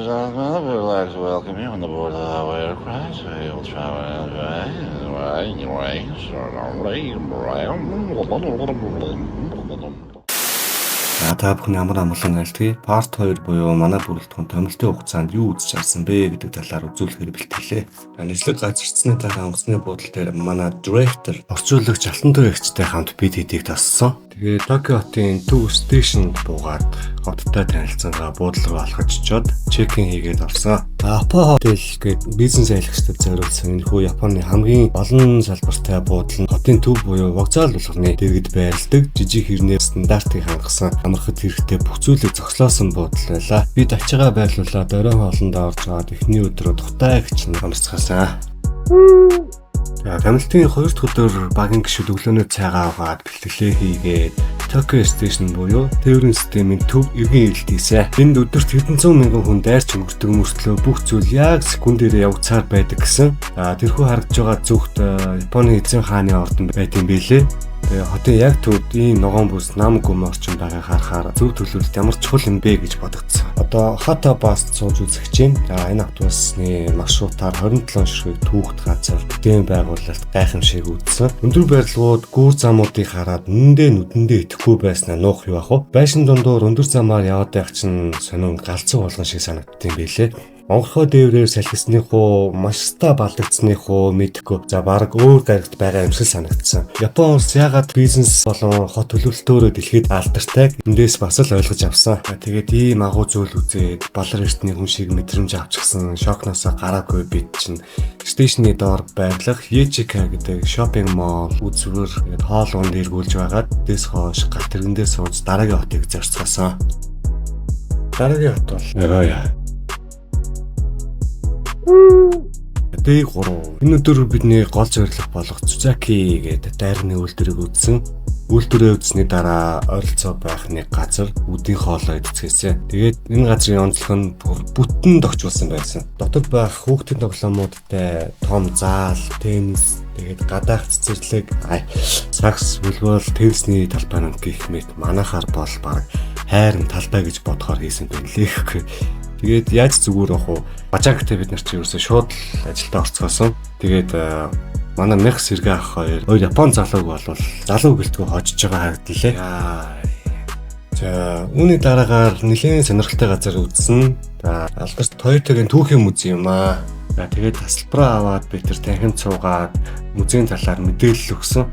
and gentlemen, we would like to welcome you on the board of our aircraft. We will travel Та бүхэн ямар амгалан айлтгий part 2 буюу манай бүрэлдэхүүн томилтын хугацаанд юу үзэж харсан бэ гэдэг талаар үзүүлэхээр бэлтгэлээ. Нийслэг газарчсны дараа онгоцны буудлын дээр манай director орчуулагч Алтан Төрөгчтэй хамт бид хэдийг тассан. Тэгээ Токио хотын Two Station буугаад хоттой танилцсангаа буудлал руу алхаж очоод чекин хийгээд орсон. Апа хотел гээд бизнес аялагчдад зориулсан энэхүү Японы хамгийн олон салбартай буудлын хотын төв буюу вокзал болгоны дэргэд байрладаг жижиг хэрнээ стандартыг хангасан амархад хэрэгтэй бүх зүйлийг зогслоосон буудлал байлаа. Бид ачаагаа байрлуулаад оройн хоолндоо орж аваад эхний өдрөө тухтай гэж хамсцгаасан. Тамилтын 2 дахь өдөр багийн гишүүд өглөөний цайгаа аваад бэлтгэлээ хийгээд Tokyo Station буюу тээврийн системийн төв эргэн ирэлт хийсэн. Энд өдөрт хэдэн зуун мянган хүн дайрч өнгөрдөг мөртлөө бүх зүйл яг секундээр явцаар байдаг гэсэн. Тэрхүү харагдж байгаа зүгт Японы эзэн хааны ордон байдсан билээ. Хотын яг төвд ийм ногоон бүс нам гүм орчин байгааг харахаар зөв төлөвлөлт ямар чухал юм бэ гэж бодогдсон. Одоо Хата Баст сууж үзэх чинь энэ автобусны маршрутаар 27 ширхэг түүхт газар дэм байгуулалт гайхамшиг үзсэн. Өндөр барилгууд гүүр замуудыг хараад нүдэндээ итгэхгүй байснаа нуух юу ах вэ? Байшин дундуур өндөр замаар яваад байх чинь сониунд галзуу болгон шиг санагдсан байлээ. Монголхоо дээврээр салхисных уу, маш та балдагдсных уу мэдэхгүй. За баг өөр гарагт байгаа юм шиг санагдсан. Япон улс ягаад бизнес болон хот төлөвлөлтөөрөө дэлхийд алдартай эндээс бас л ойлгож авсан. Тэгээд ийм агуу зүйл үзээд балар эртний хүн шиг мэдрэмж авчихсан. Шокноосоо гараагүй бид чинь стейшны доор байрлах Ежика гэдэг шопинг молл үзвэр тэгээд хоол унд эргүүлж байгаад дэс хоош галт тэргэндээ сууж дараагийн хотыг зорцгоосон. Дараагийн хот бол Д3. Энэ өдөр бидний гол зорилго болох Цузаки гэдэг дайрны үйлдвэрийг үзсэн. Үйлдвэрээ үзсний дараа ойролцоо байх нэг газар үдийн хоолоо идцгээсэн. Тэгээд энэ газрын онцлог нь бүтэн тогтчулсан байсан. Дотор байх хүүхдийн тоглоомуудтай том заал, теннис, тэгээд гадаах цэцэрлэг, сакс, волейбол, теннисний талбай гэх мэт манайхаар бол баг хайрын талбай гэж бодохоор хийсэн байлээ. Тэгээд яаж зүгээр ах уу? Бажаагтай бид нар чи ерөөсөө шууд ажилдаа орцгоосон. Тэгээд манай мэх сэргээ ах хоёр Япон залууг болвол залуу гэлтгөө хожиж байгаа харагдлаа. За үүний дараагаар нэлээд сонирхолтой газар үзсэн. За алдарт Toyota-гийн түүхийн музей юм аа. За тэгээд тасалбараа аваад бид тэр танхимд суугаад музейн талаар мэдээлэл өгсөн.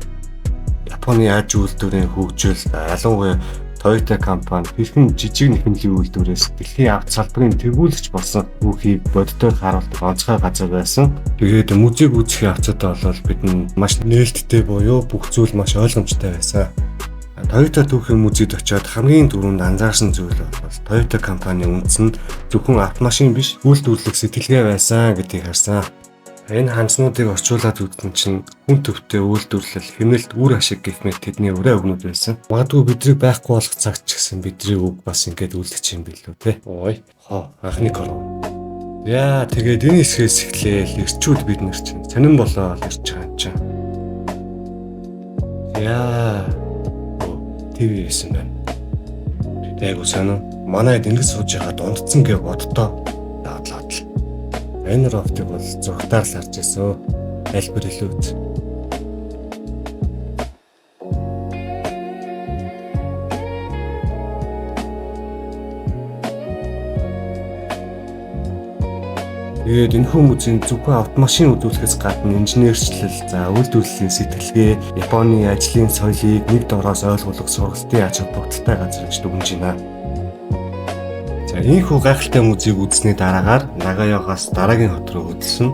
Японы аж үйлдвэрийн хөгжил ялангуяа Toyota компани хэрхэн жижиг нэхэмлийн үйлдвэрээс дэлхийн авто салбарын тэргүүлэгч болсон түүхийг боддоор харуулдаг онцгой газар байсан. Тэгээд музейг үзэх явцад бол бидэнд маш нээлттэй буюу бүх зүйл маш ойлгомжтой байсан. Toyota түүхийн музейд очиод хамгийн түрүүнд анзаарсан зүйл бол Toyota компани үндэс нь зөвхөн автомашин биш, үйлдвэрлэх сэтгэлгээ байсан гэдгийг харсан. Энэ ханцнуудыг орчуулад үзсэн чинь хүн төвтэй үйлдвэрлэл, хэмнэлт, үр ашиг гэх мэт тэдний өрөө өгнүүд байсан. Магадгүй бидний байхгүй болох цагт ч гэсэн бидний үг бас ингэж үлдчих юм билүү те. Ой, анхны короо. Яа, тэгээд энэ хэсгээс эхлээл эрчүүд бид нар чинь сонирн болоо ирж байгаа юм чинь. Яа. ТV хийсэн байна. Тэйгүү санаа. Манайд ингэж сууж яхад унтцсан гэж боддоо. Дадлаа. Энэ рофтыг бол зургатаар л харж байсан. Тайлбар хэлээд. Тэгээд энэхүү музейн зөвхөн автомашин хөдөлгөхөөс гадна инженерчлэл, үйлдвэрлэлийн сэтгэлгээ, Японы ажлын соёлыг нэг дороос ойлгуулах сургалтын ач холбогдолтой газар гэж дүгнэж байна. За ийхүү гайхалтай музейг үзсний дараагаар Нагаяогоос дараагийн хот руу хөдөлсөн.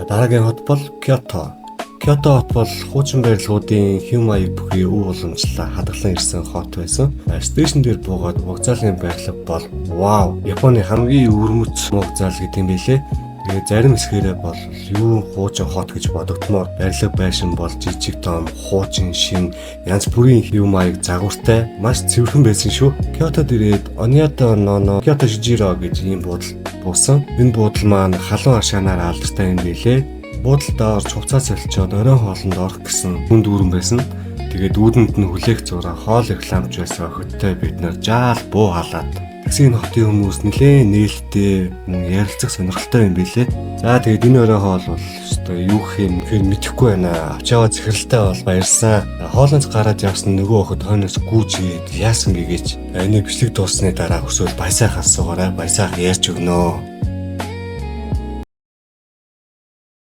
Дараагийн хот бол Киото. Киото хот бол хуучин барилгуудын хэв маяг бүхий өв уламжлалаа хадгалан ирсэн хот байсан. Стейшн дээр буугаад вокзалын барилга бол вау, Японы хамгийн өвөрмөц вокзал гэдэг юм билээ. Тэгээд зарим хэсгээрээ бол юу хуучин хот гэж бодогдмоор барилга байшин бол жижиг том, хуучин шин, янз бүрийн хэв маяг загвартай, маш цэвэрхэн байсан шүү. Киотод ирээд Оньято Ноно Киото Шижиро гэж ийм буудал буусан. Энэ буудал маань халуун ашаанаар алдартай юм билээ. Буудалд орж хувцас солилцоод оройн хоолнд орох гэсэн хүн дүүрэн байсан. Тэгээд үүдэнд нь хүлээх зураг хоол рекламч байсан охидтой бид нар жаал буу халаад Тэгсэн энэ хотын хүмүүс нэлээд нээлттэй ярилцах сонирхолтой юм билээ. За тэгээд энэ өрөөхөө бол өстой юу гэх юм мэдэхгүй байна. Авч яваа захиралтай бол баярсан. Хоолойц гараад явсан нөгөө охид хойноос гүүжгээд яасан гэгээч энэ бичлэг дууссаны дараа өсвөл баясаах асуугаараа баясаах ярьж өгнө.